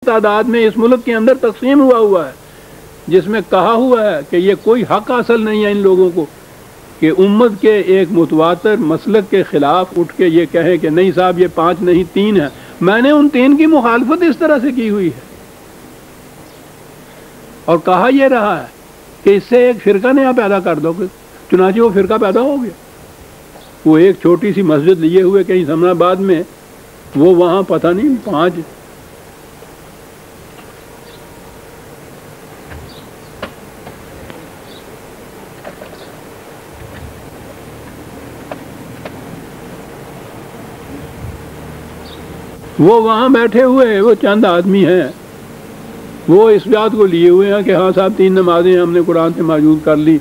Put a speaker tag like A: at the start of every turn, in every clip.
A: تعداد میں اس ملک کے اندر تقسیم ہوا ہے، جس میں کہا ہوا ہے کہ یہ کوئی حق حاصل نہیں ہے ان لوگوں کو کہ امت کے ایک متواتر مسلک کے خلاف اٹھ کے یہ کہیں کہ نہیں صاحب یہ 5 نہیں 3 ہے۔ میں نے ان 3 کی مخالفت اس طرح سے کی ہوئی ہے، اور کہا یہ رہا ہے کہ اس سے ایک فرقہ نیا پیدا کر دو گے، چنانچہ وہ فرقہ پیدا ہو گیا۔ وہ ایک چھوٹی سی مسجد لیے ہوئے کہیں سمنا آباد میں، وہ وہاں پتہ نہیں 5 وہ وہاں بیٹھے ہوئے وہ چند آدمی ہیں، وہ اس بات کو لیے ہوئے ہیں کہ ہاں صاحب 3 نمازیں ہم نے قرآن سے موجود کر لی،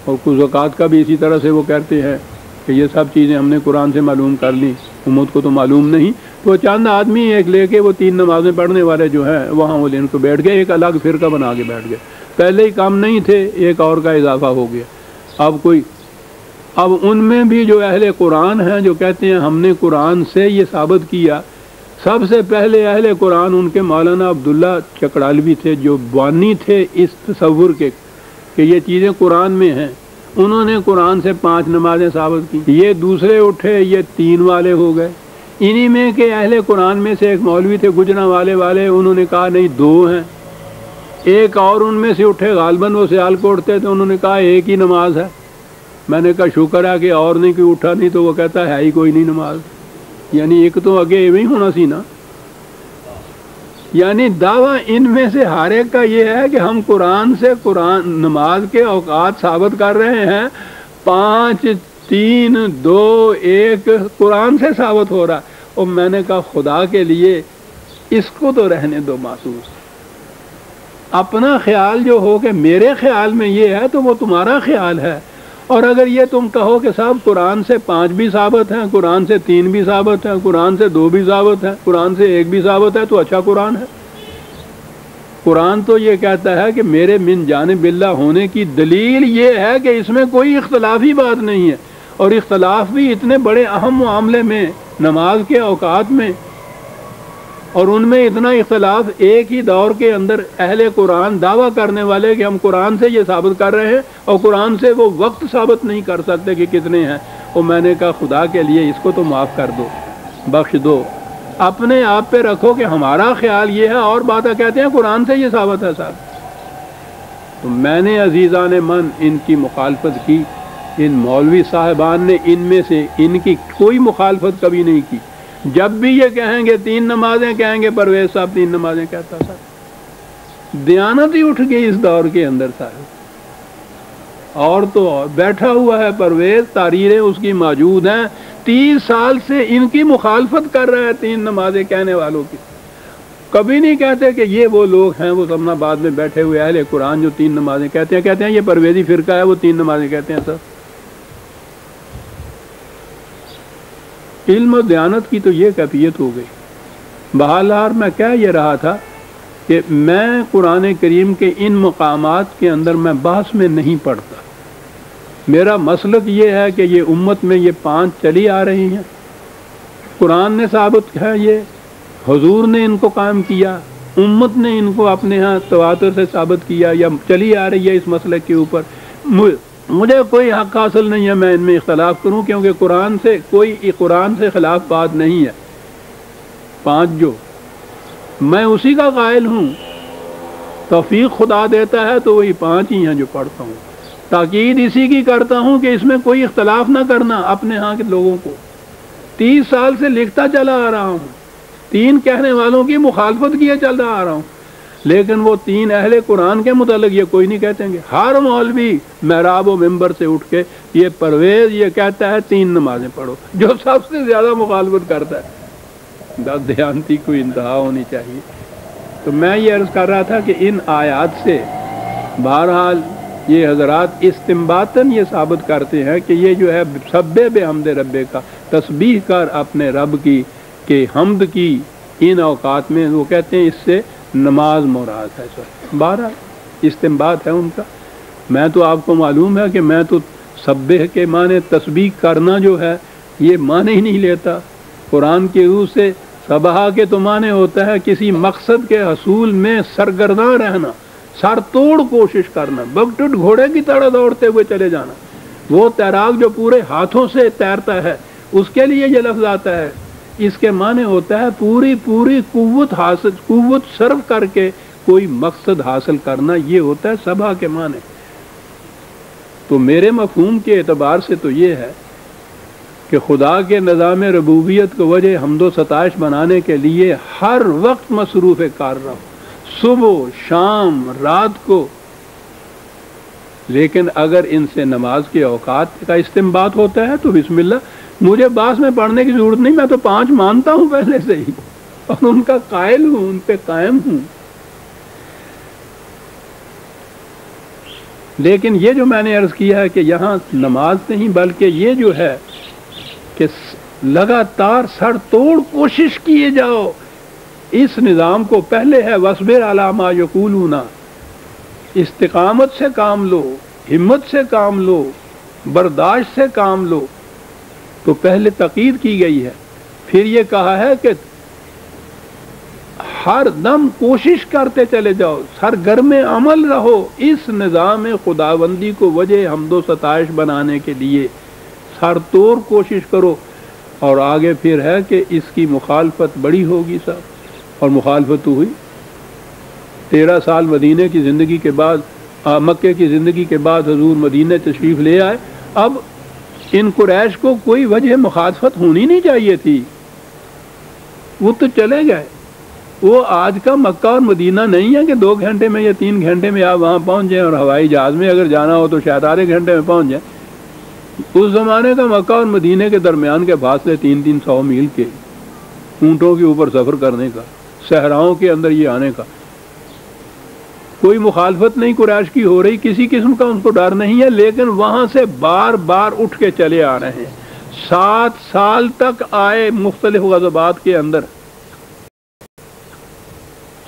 A: اور کچھ زکوٰۃ کا بھی اسی طرح سے وہ کہتے ہیں کہ یہ سب چیزیں ہم نے قرآن سے معلوم کر لی، امت کو تو معلوم نہیں۔ تو چند آدمی ایک لے کے وہ 3 نمازیں پڑھنے والے جو ہیں وہاں وہ لین کو بیٹھ گئے، ایک الگ فرقہ بنا کے بیٹھ گئے۔ پہلے ہی کام نہیں تھے، ایک اور کا اضافہ ہو گیا۔ اب ان میں بھی جو اہل قرآن ہیں جو کہتے ہیں ہم نے قرآن سے یہ ثابت کیا، سب سے پہلے اہل قرآن ان کے مولانا عبداللہ چکڑالوی تھے، جو بانی تھے اس تصور کے کہ یہ چیزیں قرآن میں ہیں۔ انہوں نے قرآن سے 5 نمازیں ثابت کی، یہ دوسرے اٹھے یہ 3 والے ہو گئے۔ انہی میں کہ اہل قرآن میں سے ایک مولوی تھے گجرا والے، انہوں نے کہا نہیں 2 ہیں۔ ایک اور ان میں سے اٹھے، غالباً وہ سیال کوٹ تھے، تو انہوں نے کہا 1 ہی نماز ہے۔ میں نے کہا شکر ہے کہ اور نہیں کوئی اٹھا، نہیں تو وہ کہتا ہے ہی کوئی نہیں نماز، یعنی ایک تو اگے ایویں ہونا سی نا۔ یعنی دعویٰ ان میں سے ہر ایک کا یہ ہے کہ ہم قرآن سے نماز کے اوقات ثابت کر رہے ہیں، 5 3 2 1 قرآن سے ثابت ہو رہا ہے۔ اور میں نے کہا خدا کے لیے اس کو تو رہنے دو محسوس، اپنا خیال جو ہو کہ میرے خیال میں یہ ہے تو وہ تمہارا خیال ہے۔ اور اگر یہ تم کہو کہ صاحب قرآن سے 5 بھی ثابت ہیں، قرآن سے 3 بھی ثابت ہیں، قرآن سے 2 بھی ثابت ہیں، قرآن سے 1 بھی ثابت ہے، تو اچھا قرآن ہے۔ قرآن تو یہ کہتا ہے کہ میرے من جانب اللہ ہونے کی دلیل یہ ہے کہ اس میں کوئی اختلافی بات نہیں ہے، اور اختلاف بھی اتنے بڑے اہم معاملے میں، نماز کے اوقات میں، اور ان میں اتنا اختلاف ایک ہی دور کے اندر اہل قرآن دعویٰ کرنے والے کہ ہم قرآن سے یہ ثابت کر رہے ہیں، اور قرآن سے وہ وقت ثابت نہیں کر سکتے کہ کتنے ہیں۔ اور میں نے کہا خدا کے لیے اس کو تو معاف کر دو، بخش دو، اپنے آپ پہ رکھو کہ ہمارا خیال یہ ہے، اور باتیں کہتے ہیں قرآن سے یہ ثابت ہے صاحب۔ تو میں نے عزیزان من ان کی مخالفت کی، ان مولوی صاحبان نے ان میں سے ان کی کوئی مخالفت کبھی نہیں کی۔ جب بھی یہ کہیں گے 3 نمازیں، کہیں گے پرویز صاحب 3 نمازیں کہتا صاحب۔ دیانت ہی اٹھ گئی اس دور کے اندر صاحب، اور تو اور بیٹھا ہوا ہے پرویز، تحریریں اس کی موجود ہیں، 30 سال سے ان کی مخالفت کر رہے ہیں 3 نمازیں کہنے والوں کی۔ کبھی نہیں کہتے کہ یہ وہ لوگ ہیں وہ سمنا بعد میں بیٹھے ہوئے اہل قرآن جو 3 نمازیں کہتے ہیں یہ پرویزی فرقہ ہے وہ 3 نمازیں کہتے ہیں۔ سر علم و دیانت کی تو یہ کیفیت ہو گئی۔ بہرحال میں کہہ یہ رہا تھا کہ میں قرآن کریم کے ان مقامات کے اندر میں بحث میں نہیں پڑتا۔ میرا مسلک یہ ہے کہ یہ امت میں یہ 5 چلی آ رہی ہیں، قرآن نے ثابت ہے، یہ حضور نے ان کو قائم کیا، امت نے ان کو اپنے ہاں تواتر سے ثابت کیا، یا چلی آ رہی ہے اس مسلک کے اوپر۔ مجھے کوئی حق حاصل نہیں ہے میں ان میں اختلاف کروں، کیونکہ قرآن سے خلاف بات نہیں ہے۔ 5 جو میں اسی کا قائل ہوں، توفیق خدا دیتا ہے تو وہی 5 ہی ہیں جو پڑھتا ہوں۔ تاکید اسی کی کرتا ہوں کہ اس میں کوئی اختلاف نہ کرنا اپنے ہاں کے لوگوں کو۔ 30 سال سے لکھتا چلا آ رہا ہوں، 3 کہنے والوں کی مخالفت کیے چل رہا آ رہا ہوں، لیکن وہ 3 اہل قرآن کے متعلق یہ کوئی نہیں کہتے گے۔ ہر مولوی محراب و ممبر سے اٹھ کے یہ پرویز یہ کہتا ہے 3 نمازیں پڑھو، جو سب سے زیادہ مخالفت کرتا ہے۔ دیانتی کوئی انتہا ہونی چاہیے۔ تو میں یہ عرض کر رہا تھا کہ ان آیات سے بہرحال یہ حضرات استنباطاً یہ ثابت کرتے ہیں کہ یہ جو ہے سبح بحمد ربے کا، تسبیح کر اپنے رب کی کہ حمد کی ان اوقات میں، وہ کہتے ہیں اس سے نماز مراد ہے۔ بہرحال استنباط ہے ان کا۔ میں تو آپ کو معلوم ہے کہ میں تو سبح کے معنی تسبیح کرنا جو ہے یہ معنی ہی نہیں لیتا۔ قرآن کی روح سے صبح کے تو معنی ہوتا ہے کسی مقصد کے حصول میں سرگرداں رہنا، سر توڑ کوشش کرنا، بگٹٹ گھوڑے کی طرح دوڑتے ہوئے چلے جانا۔ وہ تیراک جو پورے ہاتھوں سے تیرتا ہے اس کے لیے یہ لفظ آتا ہے۔ اس کے معنی ہوتا ہے پوری قوت صرف کر کے کوئی مقصد حاصل کرنا، یہ ہوتا ہے صبح کے معنی۔ تو میرے مفہوم کے اعتبار سے تو یہ ہے کہ خدا کے نظام ربوبیت کو وجہ حمد و ستائش بنانے کے لیے ہر وقت مصروف کار رہو، صبح شام رات کو۔ لیکن اگر ان سے نماز کے اوقات کا استنباط ہوتا ہے تو بسم اللہ، مجھے بعض میں پڑھنے کی ضرورت نہیں، میں تو 5 مانتا ہوں پہلے سے ہی اور ان کا قائل ہوں، ان پہ قائم ہوں۔ لیکن یہ جو میں نے عرض کیا ہے کہ یہاں نماز نہیں بلکہ یہ جو ہے کہ لگاتار سر توڑ کوشش کیے جاؤ، اس نظام کو پہلے ہے وَاصْبِرْ عَلَىٰ مَا يَقُولُونَ، استقامت سے کام لو، ہمت سے کام لو، برداشت سے کام لو۔ تو پہلے تاکید کی گئی ہے، پھر یہ کہا ہے کہ ہر دم کوشش کرتے چلے جاؤ، سرگرم عمل رہو اس نظام خداوندی کو وجہ حمد و ستائش بنانے کے لیے، سر توڑ کوشش کرو۔ اور آگے پھر ہے کہ اس کی مخالفت بڑی ہوگی صاحب، اور مخالفت تو ہوئی۔ 13 سال مدینے کی زندگی کے بعد، مکے کی زندگی کے بعد حضور مدینے تشریف لے آئے۔ اب ان قریش کو کوئی وجہ مخالفت ہونی نہیں چاہیے تھی، وہ تو چلے گئے۔ وہ آج کا مکہ اور مدینہ نہیں ہے کہ 2 گھنٹے میں یا 3 گھنٹے میں آپ وہاں پہنچ جائیں، اور ہوائی جہاز میں اگر جانا ہو تو شاید آدھے گھنٹے میں پہنچ جائیں۔ اس زمانے کا مکہ اور مدینے کے درمیان کے فاصلے 300 میل کے، اونٹوں کے اوپر سفر کرنے کا، صحراؤں کے اندر یہ آنے کا۔ کوئی مخالفت نہیں قریش کی ہو رہی، کسی قسم کا ان کو ڈر نہیں ہے، لیکن وہاں سے بار بار اٹھ کے چلے آ رہے ہیں۔ 7 سال تک آئے مختلف غزوات کے اندر۔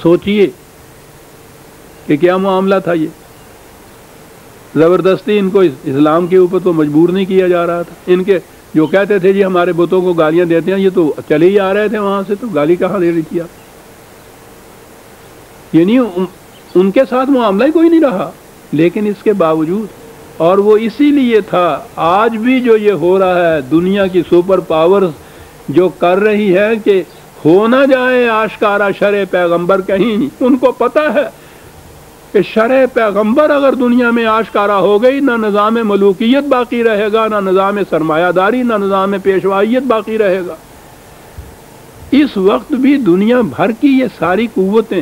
A: سوچئے کہ کیا معاملہ تھا یہ۔ زبردستی ان کو اسلام کے اوپر تو مجبور نہیں کیا جا رہا تھا۔ ان کے جو کہتے تھے جی ہمارے بتوں کو گالیاں دیتے ہیں، یہ تو چلے ہی آ رہے تھے وہاں سے، تو گالی کہاں دے رہی تھی آپ؟ یعنی ان کے ساتھ معاملہ ہی کوئی نہیں رہا۔ لیکن اس کے باوجود، اور وہ اسی لیے تھا، آج بھی جو یہ ہو رہا ہے، دنیا کی سپر پاورز جو کر رہی ہے کہ ہو نہ جائے آشکارا شرع پیغمبر کہیں، ان کو پتہ ہے کہ شرع پیغمبر اگر دنیا میں آشکارا ہو گئی، نہ نظام ملوکیت باقی رہے گا، نہ نظام سرمایہ داری، نہ نظام پیشوائیت باقی رہے گا۔ اس وقت بھی دنیا بھر کی یہ ساری قوتیں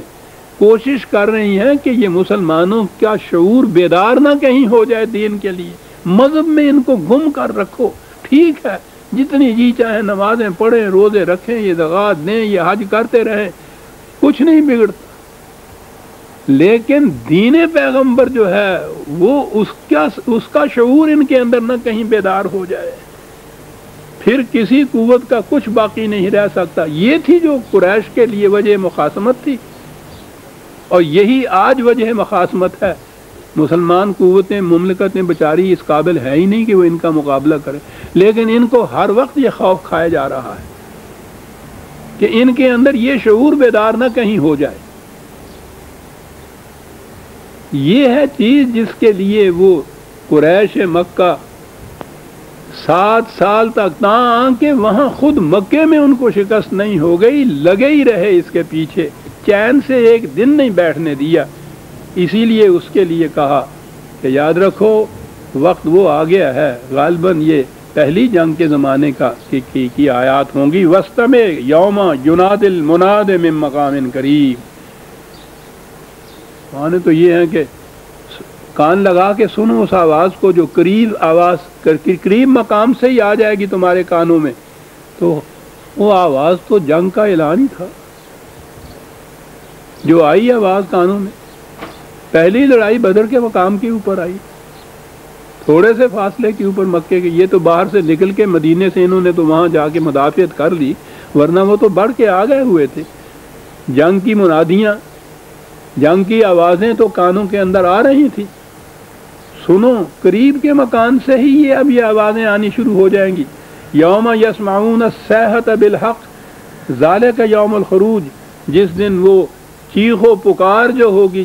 A: کوشش کر رہی ہیں کہ یہ مسلمانوں کا شعور بیدار نہ کہیں ہو جائے دین کے لیے، مذہب میں ان کو گم کر رکھو۔ ٹھیک ہے، جتنی جی چاہیں نمازیں پڑھیں، روزے رکھیں، یہ زکوٰۃ دیں، یہ حج کرتے رہیں، کچھ نہیں بگڑتا، لیکن دین پیغمبر جو ہے وہ اس کا شعور ان کے اندر نہ کہیں بیدار ہو جائے، پھر کسی قوت کا کچھ باقی نہیں رہ سکتا۔ یہ تھی جو قریش کے لیے وجہ مخاصمت تھی، اور یہی آج وجہ مخاصمت ہے۔ مسلمان قوتیں، مملکتیں بیچاری اس قابل ہے ہی نہیں کہ وہ ان کا مقابلہ کریں، لیکن ان کو ہر وقت یہ خوف کھایا جا رہا ہے کہ ان کے اندر یہ شعور بیدار نہ کہیں ہو جائے۔ یہ ہے چیز جس کے لیے وہ قریش مکہ 7 سال تک، تاکہ وہاں خود مکے میں ان کو شکست نہیں ہو گئی، لگے ہی رہے اس کے پیچھے، چین سے ایک دن نہیں بیٹھنے دیا۔ اسی لیے اس کے لیے کہا کہ یاد رکھو وقت وہ آ گیا ہے، غالباً یہ پہلی جنگ کے زمانے کا کی آیات ہوں گی، وَاسْتَمِعْ يَوْمَ يُنَادِ الْمُنَادِ مِن مَّقَامٍ قَرِيبٍ۔ معنی تو یہ ہے کہ کان لگا کے سنو اس آواز کو جو قریب مقام سے ہی آ جائے گی تمہارے کانوں میں۔ تو وہ آواز تو جنگ کا اعلان ہی تھا جو آئی آواز کانوں میں۔ پہلی لڑائی بدر کے مقام کے اوپر آئی، تھوڑے سے فاصلے کے اوپر مکے کے۔ یہ تو باہر سے نکل کے مدینے سے انہوں نے تو وہاں جا کے مدافعت کر لی، ورنہ وہ تو بڑھ کے آ گئے ہوئے تھے۔ جنگ کی منادیاں، جنگ کی آوازیں تو کانوں کے اندر آ رہی تھی۔ سنو، قریب کے مکان سے ہی اب یہ آوازیں آنی شروع ہو جائیں گی۔ یوم یسمعون الصیحۃ بالحق، ذالک یوم الخروج، جس دن وہ چیخ و پکار جو ہوگی